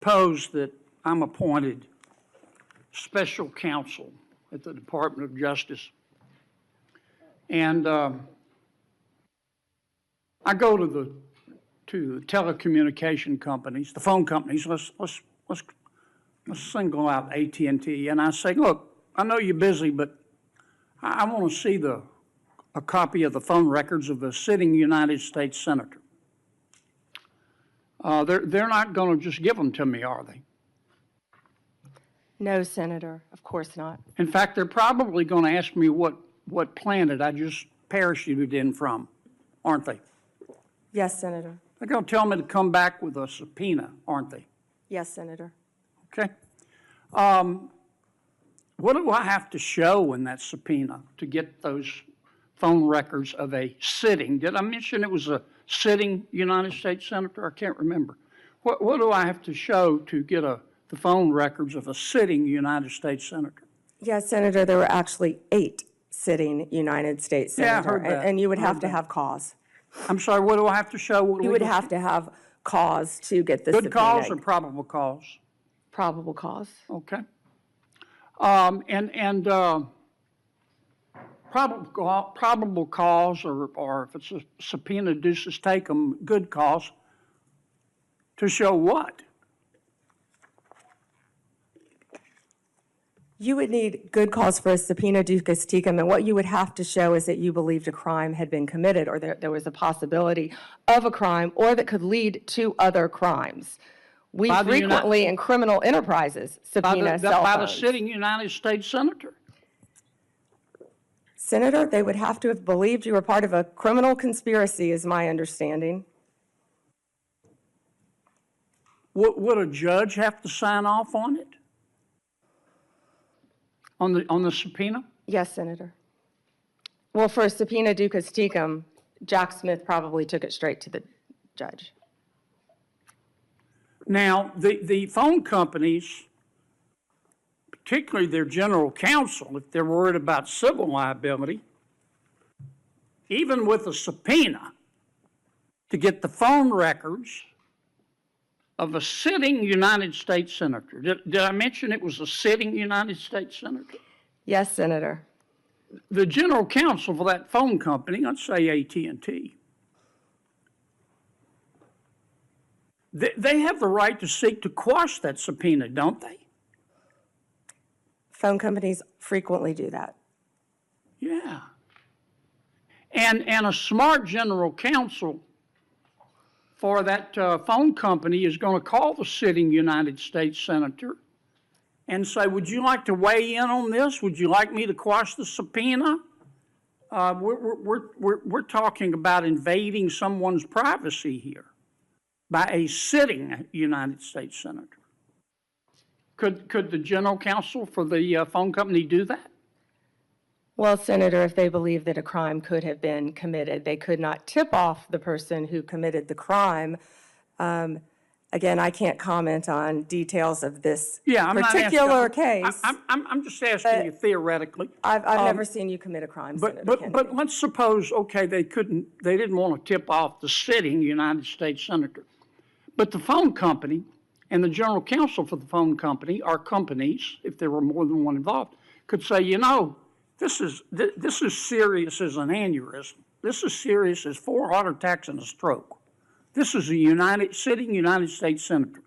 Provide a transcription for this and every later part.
Suppose that I'm appointed special counsel at the Department of Justice, and I go to the telecommunication companies, the phone companies. Let's single out AT&T, and I say, look, I know you're busy, but I want to see a copy of the phone records of a sitting United States senator. They're not going to just give them to me, are they? No, Senator, of course not. In fact, they're probably going to ask me what planet I just parachuted in from, aren't they? Yes, Senator. They're going to tell me to come back with a subpoena, aren't they? Yes, Senator. Okay. What do I have to show in that subpoena to get those phone records of a sitting? Did I mention it was a sitting United States senator? I can't remember. What do I have to show to get the phone records of a sitting United States senator? Yes, Senator, there were actually 8 sitting United States Yeah, I senators. heard that. And you would I heard have to that. have cause. I'm sorry, what do I have to show? You would have to have cause to get the Good cause or subpoena. probable cause? Probable cause. Okay. Probable cause, or if it's a subpoena duces tecum, good cause, to show what? You would need good cause for a subpoena duces tecum, and what you would have to show is that you believed a crime had been committed, or there was a possibility of a crime, or that could lead to other crimes. We By the frequently, in criminal enterprises, subpoena cell By the phones. sitting United States senator? Senator, they would have to have believed you were part of a criminal conspiracy, is my understanding. Would a judge have to sign off on it? On the subpoena? Yes, Senator. Well, for a subpoena duces tecum, Jack Smith probably took it straight to the judge. Now, the phone companies, particularly their general counsel, if they're worried about civil liability, even with a subpoena to get the phone records of a sitting United States senator. Did I mention it was a sitting United States senator? Yes, Senator. The general counsel for that phone company, let's say AT&T, they have the right to seek to quash that subpoena, don't they? Phone companies frequently do that. Yeah. And a smart general counsel for that phone company is going to call the sitting United States senator and say, would you like to weigh in on this? Would you like me to quash the subpoena? We're talking about invading someone's privacy here by a sitting United States senator. Could the general counsel for the phone company do that? Well, Senator, if they believe that a crime could have been committed, they could not tip off the person who committed the crime. Again, I can't comment on details of this particular case. I'm just asking you theoretically. I've never seen you commit a crime, Senator Kennedy. But let's suppose, okay, they didn't want to tip off the sitting United States senator. But the phone company and the general counsel for the phone company, or companies, if there were more than one involved, could say, you know, this is serious as an aneurysm. This is serious as 4 heart attacks and a stroke. This is a sitting United States senator.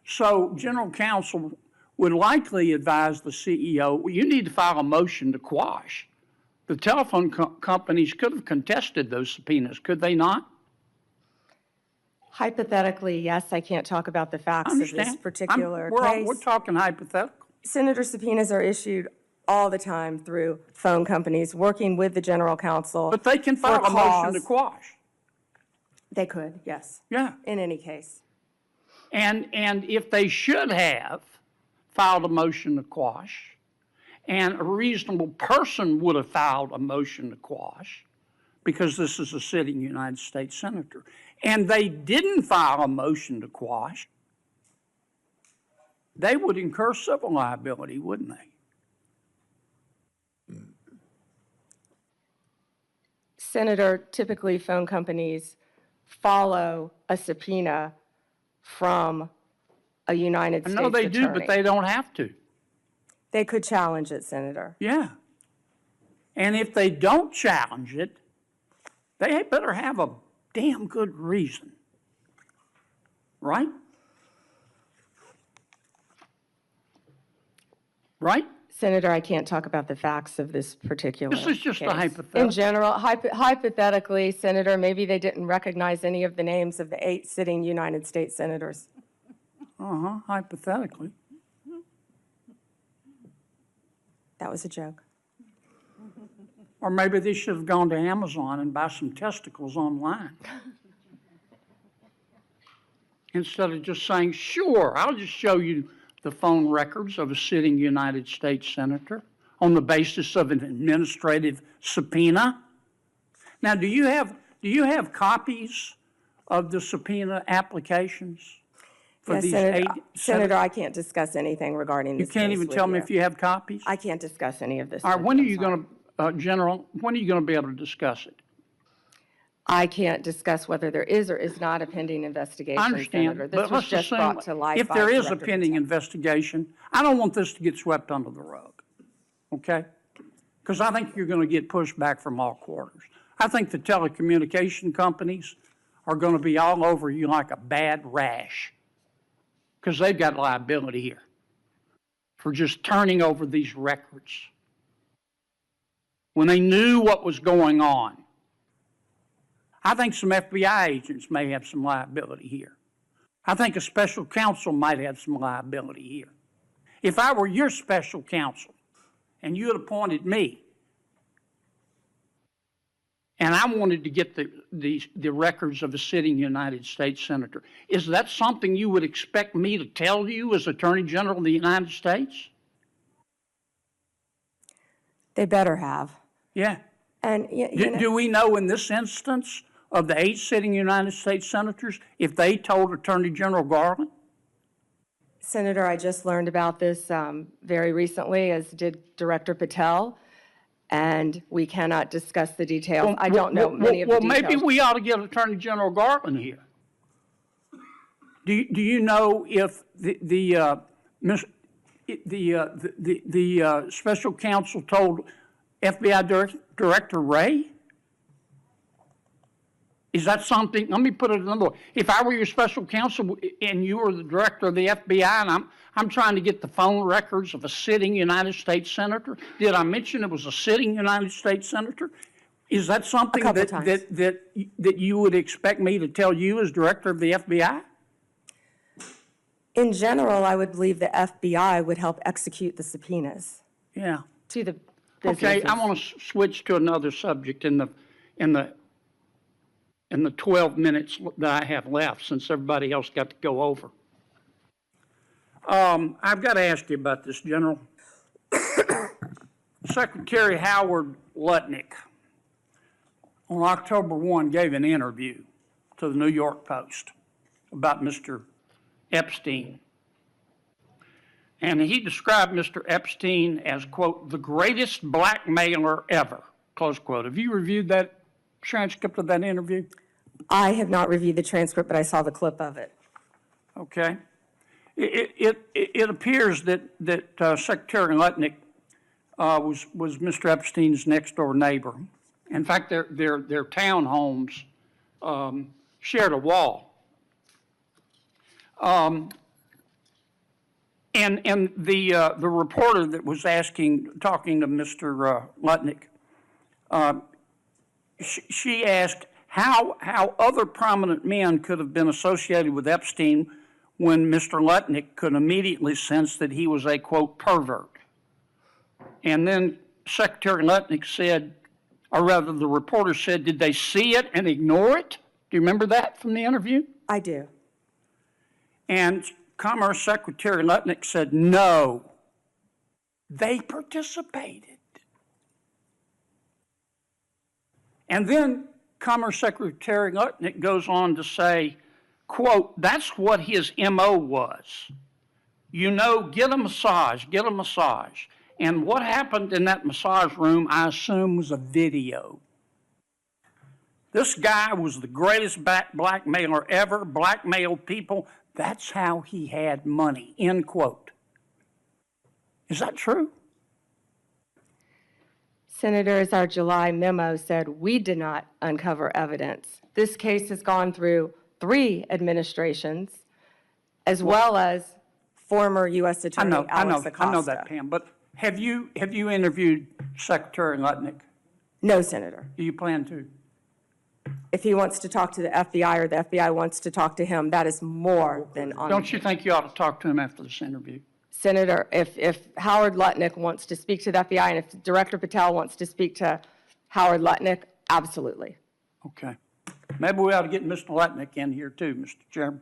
So general counsel would likely advise the CEO, well, you need to file a motion to quash. The telephone companies could have contested those subpoenas, could they not? Hypothetically, yes. I can't talk about the facts of this particular case. We're talking hypothetical. Senator, subpoenas are issued all the time through phone companies working with the general counsel. But they can file a motion to quash. They could, yes. Yeah. In any case. And if they should have filed a motion to quash, and a reasonable person would have filed a motion to quash, because this is a sitting United States senator, and they didn't file a motion to quash, they would incur civil liability, wouldn't they? Senator, typically phone companies follow a subpoena from a United I States know they do, attorney. but they don't have to. They could challenge it, Senator. Yeah. And if they don't challenge it, they better have a damn good reason. Right? Right? Senator, I can't talk about the facts of this particular This is just a case. hypothetical. In general, hypothetically, Senator, maybe they didn't recognize any of the names of the 8 sitting United States senators. Hypothetically. That was a joke. Or maybe they should have gone to Amazon and buy some testicles online. Instead of just saying, sure, I'll just show you the phone records of a sitting United States senator on the basis of an administrative subpoena. Now, do you have copies of the subpoena applications for Yes, these Senator, 8? Senator, I can't discuss anything regarding You this can't case even with tell me if you have copies? I can't discuss any of this. All right, with when are I'm you sorry. going to, General, when are you going to be able to discuss it? I can't discuss whether there is or is not a pending investigation, I understand, Senator. This but was let's just assume brought to light if by there is a Director pending Patel. investigation, I don't want this to get swept under the rug, okay? Because I think you're going to get pushed back from all quarters. I think the telecommunication companies are going to be all over you like a bad rash because they've got liability here for just turning over these records when they knew what was going on. I think some FBI agents may have some liability here. I think a special counsel might have some liability here. If I were your special counsel and you had appointed me and I wanted to get the records of a sitting United States senator, is that something you would expect me to tell you as Attorney General of the United States? They better have. Yeah. And Do we know in this instance of the 8 sitting United States senators if they told Attorney General Garland? Senator, I just learned about this very recently, as did Director Patel, and we cannot discuss the details. I don't know many of the details. Well, maybe we ought to get Attorney General Garland here. Do you know if the special counsel told FBI Director Wray? Is that something? Let me put it another way. If I were your special counsel and you were the director of the FBI and I'm trying to get the phone records of a sitting United States senator, did I mention it was a sitting United States senator? Is that something that you would expect me to tell you as director of the FBI? In general, I would believe the FBI would help execute the subpoenas. Yeah. To the Okay, businesses. I want to switch to another subject in the 12 minutes that I have left, since everybody else got to go over. I've got to ask you about this, General. Secretary Howard Lutnick on October 1 gave an interview to the New York Post about Mr. Epstein. And he described Mr. Epstein as, quote, the greatest blackmailer ever, close quote. Have you reviewed that transcript of that interview? I have not reviewed the transcript, but I saw the clip of it. Okay. It appears that Secretary Lutnick was Mr. Epstein's next door neighbor. In fact, their townhomes shared a wall. And the reporter that was talking to Mr. Lutnick, she asked how other prominent men could have been associated with Epstein when Mr. Lutnick could immediately sense that he was a, quote, pervert. And then Secretary Lutnick said, or rather the reporter said, did they see it and ignore it? Do you remember that from the interview? I do. And Commerce Secretary Lutnick said, no, they participated. And then Commerce Secretary Lutnick goes on to say, quote, that's what his MO was. You know, get a massage. And what happened in that massage room, I assume, was a video. This guy was the greatest blackmailer ever, blackmailed people That's how he had money, end quote. Is that true? Senator, as our July memo said, we did not uncover evidence. This case has gone through 3 administrations, as well as former U.S. Attorney Alex Acosta. I know that, Pam, but have you interviewed Secretary Lutnick? No, Senator. Do you plan to? If he wants to talk to the FBI or the FBI wants to talk to him, that is more than on. Don't you think you ought to talk to him after this interview? Senator, if Howard Lutnick wants to speak to the FBI and if Director Patel wants to speak to Howard Lutnick, absolutely. Okay. Maybe we ought to get Mr. Lutnick in here too, Mr. Chairman.